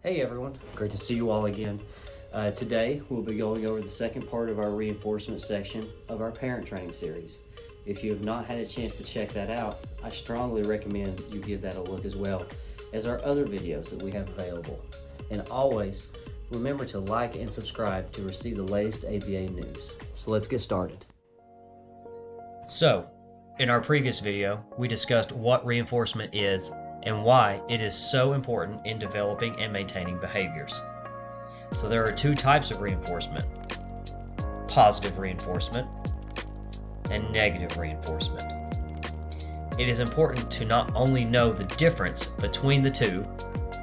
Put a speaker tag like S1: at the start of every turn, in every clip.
S1: Hey everyone, great to see you all again. Today we'll be going over the second part of our reinforcement section of our parent training series. If you have not had a chance to check that out, I strongly recommend you give that a look as well as our other videos that we have available. And always remember to like and subscribe to receive the latest ABA news. So let's get started. So, in our previous video, we discussed what reinforcement is and why it is so important in developing and maintaining behaviors. So there are two types of reinforcement: positive reinforcement and negative reinforcement. It is important to not only know the difference between the two,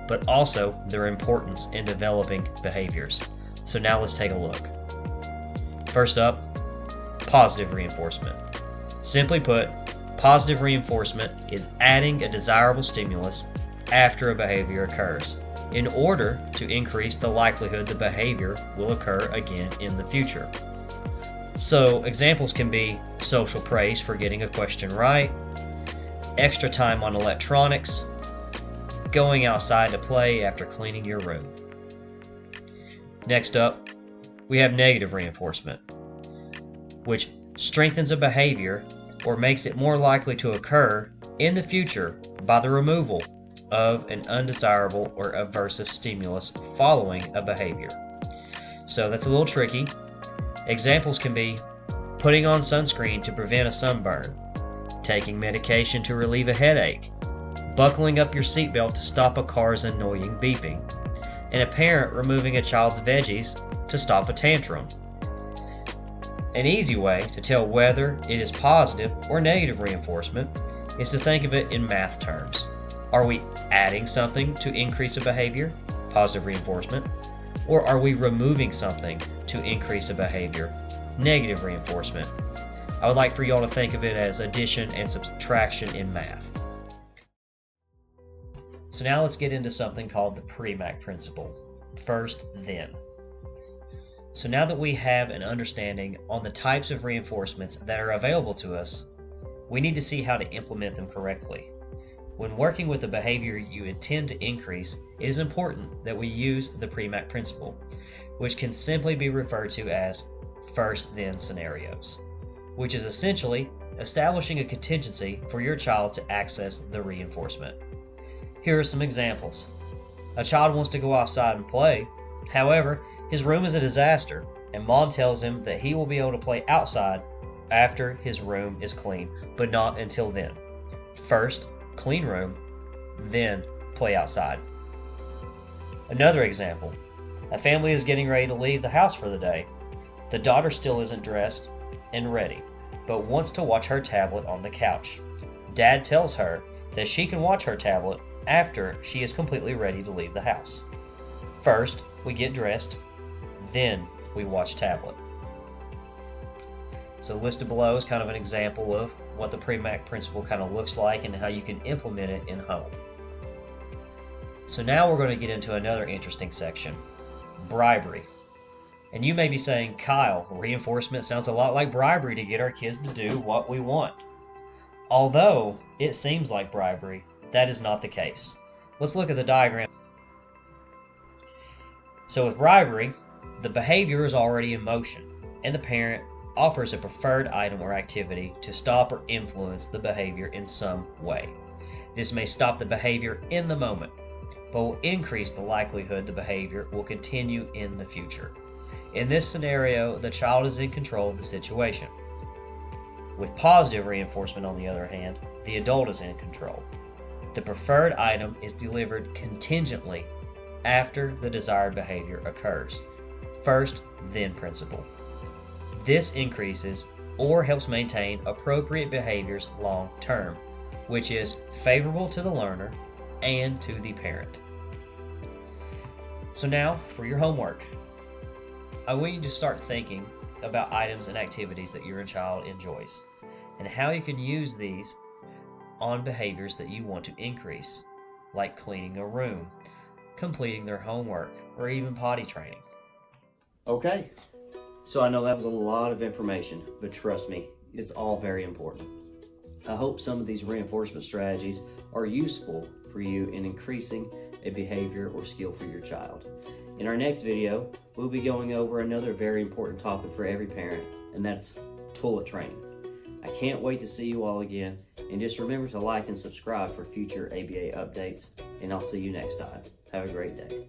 S1: but also their importance in developing behaviors. So now let's take a look. First up, positive reinforcement. Simply put, positive reinforcement is adding a desirable stimulus after a behavior occurs in order to increase the likelihood the behavior will occur again in the future. So examples can be social praise for getting a question right, extra time on electronics, going outside to play after cleaning your room. Next up, we have negative reinforcement, which strengthens a behavior or makes it more likely to occur in the future by the removal of an undesirable or aversive stimulus following a behavior. So that's a little tricky. Examples can be putting on sunscreen to prevent a sunburn, taking medication to relieve a headache, buckling up your seatbelt to stop a car's annoying beeping, and a parent removing a child's veggies to stop a tantrum. An easy way to tell whether it is positive or negative reinforcement is to think of it in math terms. Are we adding something to increase a behavior, positive reinforcement, or are we removing something to increase a behavior, negative reinforcement? I would like for y'all to think of it as addition and subtraction in math. So now let's get into something called the premack principle. First, then. So now that we have an understanding on the types of reinforcements that are available to us, we need to see how to implement them correctly. When working with a behavior you intend to increase, it is important that we use the premack principle, which can simply be referred to as first-then scenarios, which is essentially establishing a contingency for your child to access the reinforcement. Here are some examples. A child wants to go outside and play. However, his room is a disaster, and mom tells him that he will be able to play outside after his room is clean, but not until then. First, clean room, then play outside. Another example, a family is getting ready to leave the house for the day. The daughter still isn't dressed and ready, but wants to watch her tablet on the couch. Dad tells her that she can watch her tablet after she is completely ready to leave the house. First, we get dressed, then we watch tablet. So listed below is kind of an example of what the premack principle kind of looks like and how you can implement it in home. So now we're going to get into another interesting section, bribery. And you may be saying, Kyle, reinforcement sounds a lot like bribery to get our kids to do what we want. Although it seems like bribery, that is not the case. Let's look at the diagram. So with bribery, the behavior is already in motion, and the parent offers a preferred item or activity to stop or influence the behavior in some way. This may stop the behavior in the moment, but will increase the likelihood the behavior will continue in the future. In this scenario, the child is in control of the situation. With positive reinforcement, on the other hand, the adult is in control. The preferred item is delivered contingently after the desired behavior occurs. First, then principle. This increases or helps maintain appropriate behaviors long term, which is favorable to the learner and to the parent. So now for your homework. I want you to start thinking about items and activities that your child enjoys and how you can use these on behaviors that you want to increase, like cleaning a room, completing their homework, or even potty training. Okay, so I know that was a lot of information, but trust me, it's all very important. I hope some of these reinforcement strategies are useful for you in increasing a behavior or skill for your child. In our next video, we'll be going over another very important topic for every parent, and that's toilet training. I can't wait to see you all again, and just remember to like and subscribe for future ABA updates, and I'll see you next time. Have a great day.